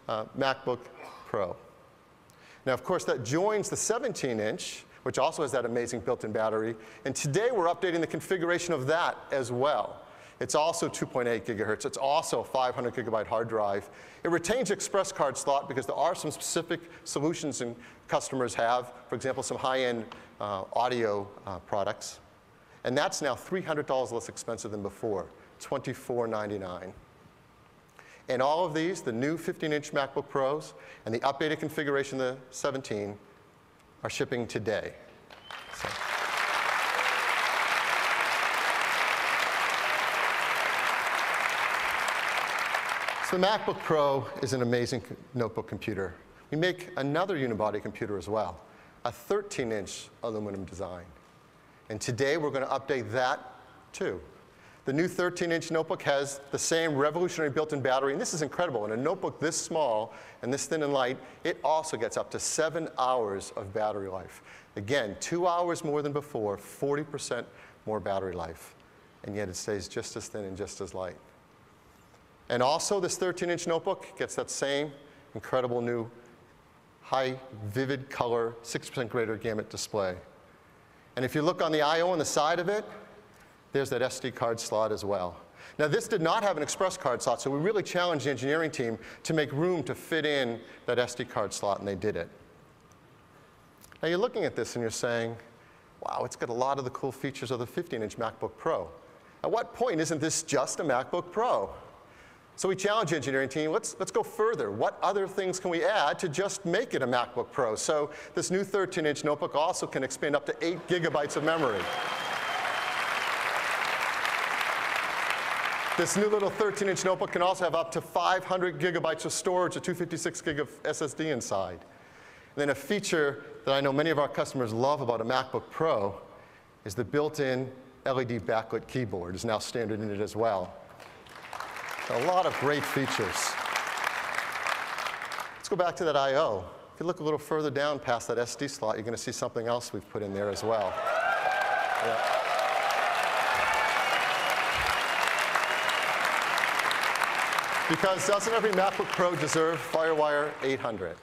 MacBook Pro. Now, of course, that joins the 17-inch, which also has that amazing built-in battery. And today, we're updating the configuration of that as well. It's also 2.8 gigahertz. It's also a 500 gigabyte hard drive. It retains express card slot because there are some specific solutions and customers have, for example, some high-end audio products. And that's now $300 less expensive than before, $24.99. And all of these, the new 15-inch MacBook Pros and the updated configuration of the 17, are shipping today. So the MacBook Pro is an amazing notebook computer. We make another unibody computer as well, a 13-inch aluminum design. And today, we're going to update that, too. The new 13-inch notebook has the same revolutionary built-in battery. And this is incredible. In a notebook this small and this thin and light, it also gets up to 7 hours of battery life. Again, 2 hours more than before, 40% more battery life. And yet, it stays just as thin and just as light. And also, this 13-inch notebook gets that same incredible new high vivid color, 6% greater gamut display. And if you look on the I/O on the side of it, there's that SD card slot as well. Now, this did not have an express card slot, so we really challenged the engineering team to make room to fit in that SD card slot, and they did it. Now, you're looking at this and you're saying, wow, it's got a lot of the cool features of the 15-inch MacBook Pro. At what point isn't this just a MacBook Pro? So we challenged the engineering team, let's go further. What other things can we add to just make it a MacBook Pro? So this new 13-inch notebook also can expand up to 8 gigabytes of memory. This new little 13-inch notebook can also have up to 500 gigabytes of storage, a 256 gig of SSD inside. And then a feature that I know many of our customers love about a MacBook Pro is the built-in LED backlit keyboard is now standard in it as well. A lot of great features. Let's go back to that I/O. If you look a little further down past that SD slot, you're going to see something else we've put in there as well. Yeah. Because doesn't every MacBook Pro deserve FireWire 800?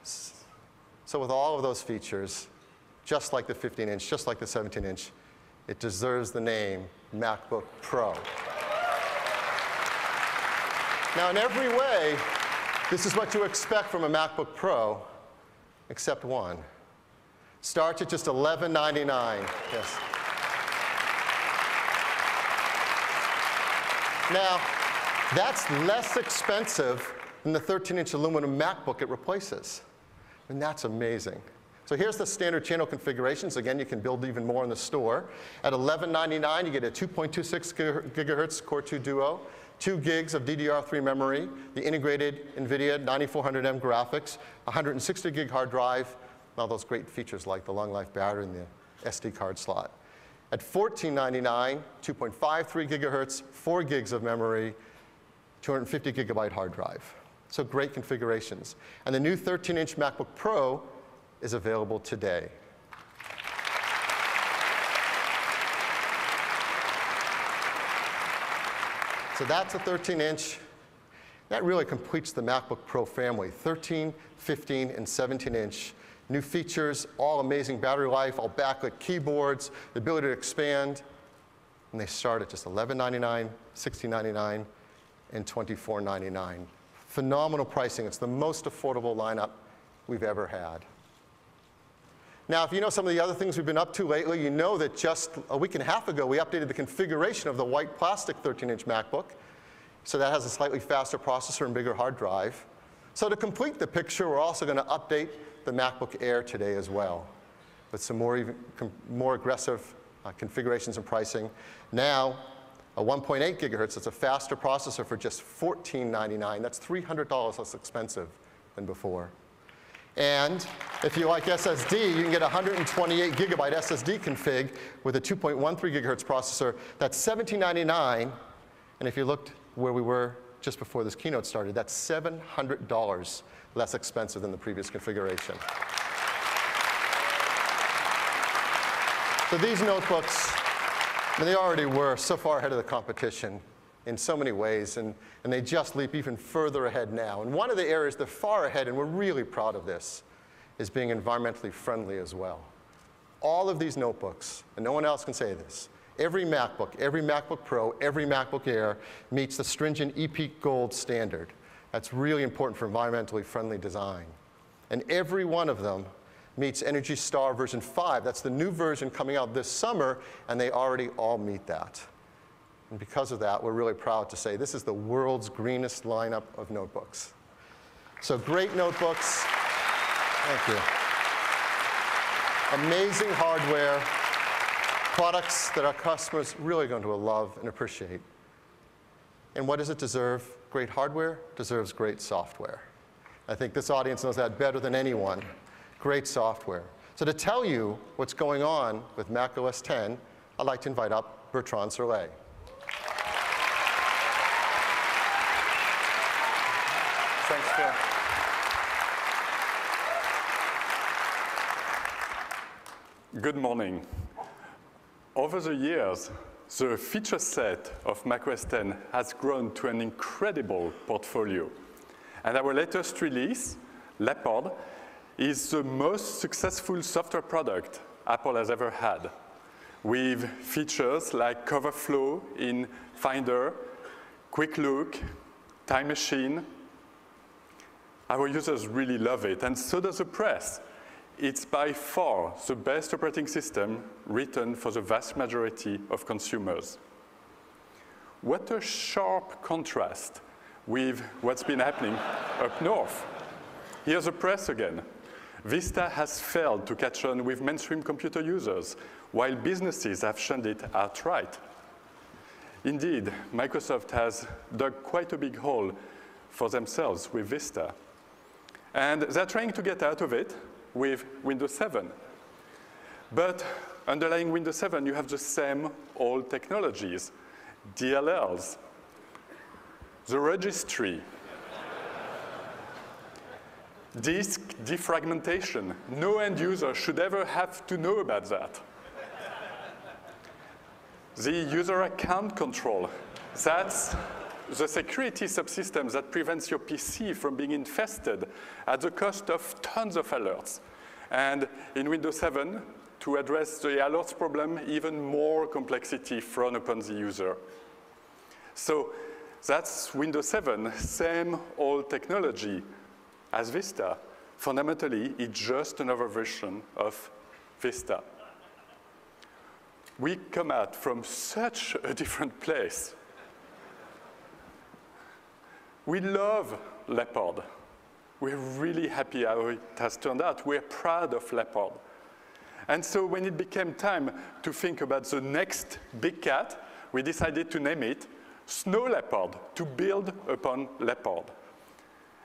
So with all of those features, just like the 15-inch, just like the 17-inch, it deserves the name MacBook Pro. Now, in every way, this is what you expect from a MacBook Pro, except one. Starts at just $11.99. Yes. Now, that's less expensive than the 13-inch aluminum MacBook it replaces. And that's amazing. So here's the standard channel configurations. Again, you can build even more in the store. At $11.99, you get a 2.26 gigahertz Core 2 Duo, 2 gigs of DDR3 memory, the integrated NVIDIA 9400M graphics, 160 gig hard drive, and all those great features like the long life battery and the SD card slot. At $14.99, 2.53 gigahertz, 4 gigs of memory, 250 gigabyte hard drive. So great configurations. And the new 13-inch MacBook Pro is available today. So that's a 13-inch. That really completes the MacBook Pro family, 13, 15, and 17-inch. New features, all amazing battery life, all backlit keyboards, the ability to expand. And they start at just $11.99, $16.99, and $24.99. Phenomenal pricing. It's the most affordable lineup we've ever had. Now, if you know some of the other things we've been up to lately, you know that just a week and a half ago, we updated the configuration of the white plastic 13-inch MacBook. So that has a slightly faster processor and bigger hard drive. So to complete the picture, we're also going to update the MacBook Air today as well, with some more aggressive configurations and pricing. Now, a 1.8 gigahertz, it's a faster processor for just $14.99. That's $300 less expensive than before. And if you like SSD, you can get a 128 gigabyte SSD config with a 2.13 gigahertz processor. That's $17.99. And if you looked where we were just before this keynote started, that's $700 less expensive than the previous configuration. So these notebooks, and they already were so far ahead of the competition, in so many ways, and they just leap even further ahead now. And one of the areas they're far ahead, and we're really proud of this, is being environmentally friendly as well. All of these notebooks, and no one else can say this, every MacBook Pro, every MacBook Air meets the stringent EPEAT Gold standard. That's really important for environmentally friendly design. And every one of them meets Energy Star version 5. That's the new version coming out this summer, and they already all meet that. And because of that, we're really proud to say this is the world's greenest lineup of notebooks. So great notebooks. Thank you. Amazing hardware, products that our customers really going to love and appreciate. And what does it deserve? Great hardware deserves great software. I think this audience knows that better than anyone. Great software. So to tell you what's going on with Mac OS X, I'd like to invite up Bertrand Serlet. Thanks, Phil. Good morning. Over the years, the feature set of Mac OS X has grown to an incredible portfolio. And our latest release, Leopard, is the most successful software product Apple has ever had, with features like cover flow in Finder, Quick Look, Time Machine. Our users really love it, and so does the press. It's by far the best operating system written for the vast majority of consumers. What a sharp contrast with what's been happening up north. Here's the press again. Vista has failed to catch on with mainstream computer users, while businesses have shunned it outright. Indeed, Microsoft has dug quite a big hole for themselves with Vista. And they're trying to get out of it with Windows 7. But underlying Windows 7, you have the same old technologies, DLLs, the registry, disk defragmentation. No end user should ever have to know about that. The user account control, that's the security subsystem that prevents your PC from being infested at the cost of tons of alerts. And in Windows 7, to address the alerts problem, even more complexity thrown upon the user. So that's Windows 7, same old technology as Vista. Fundamentally, it's just another version of Vista. We come out from such a different place. We love Leopard. We're really happy how it has turned out. We're proud of Leopard. And so when it became time to think about the next big cat, we decided to name it Snow Leopard, to build upon Leopard.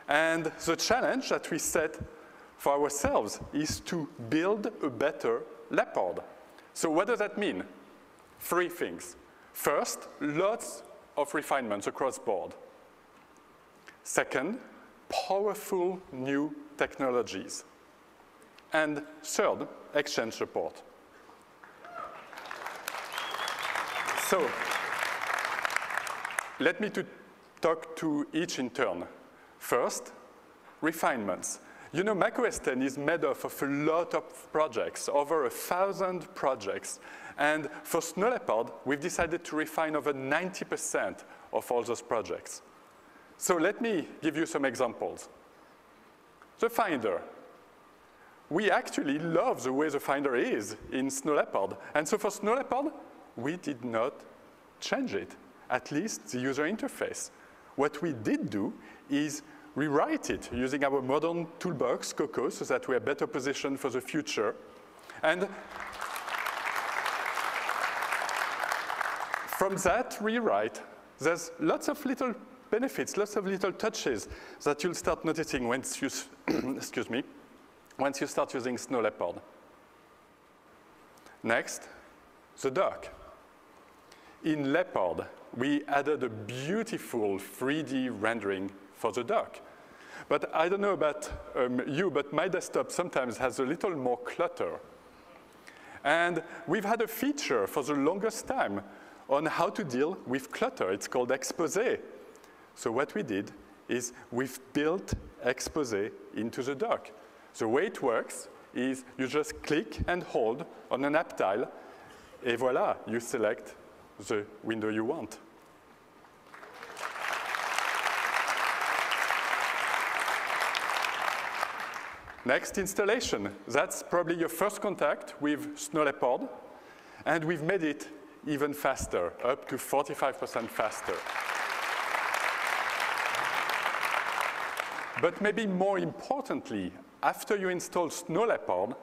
And the challenge that we set for ourselves is to build a better Leopard. So what does that mean? 3 things. First, lots of refinements across board. Second, powerful new technologies. And third, Exchange support. So let me talk to each in turn. First, refinements. You know, Mac OS X is made up of a lot of projects, over 1,000 projects. And for Snow Leopard, we've decided to refine over 90% of all those projects. So let me give you some examples. The Finder. We actually love the way the Finder is in Snow Leopard. And so for Snow Leopard, we did not change it, at least the user interface. What we did do is rewrite it using our modern toolbox, Coco, so that we are better positioned for the future. And from that rewrite, there's lots of little benefits, lots of little touches that you'll start noticing once you, excuse me, once you start using Snow Leopard. Next, the dock. In Leopard, we added a beautiful 3D rendering for the dock. But I don't know about you, but my desktop sometimes has a little more clutter. And we've had a feature for the longest time on how to deal with clutter. It's called Exposé. So what we did is we've built Exposé into the dock. The way it works is you just click and hold on an app tile, et voila, you select the window you want. Next, installation. That's probably your first contact with Snow Leopard, and we've made it even faster, up to 45% faster. But maybe more importantly, after you install Snow Leopard,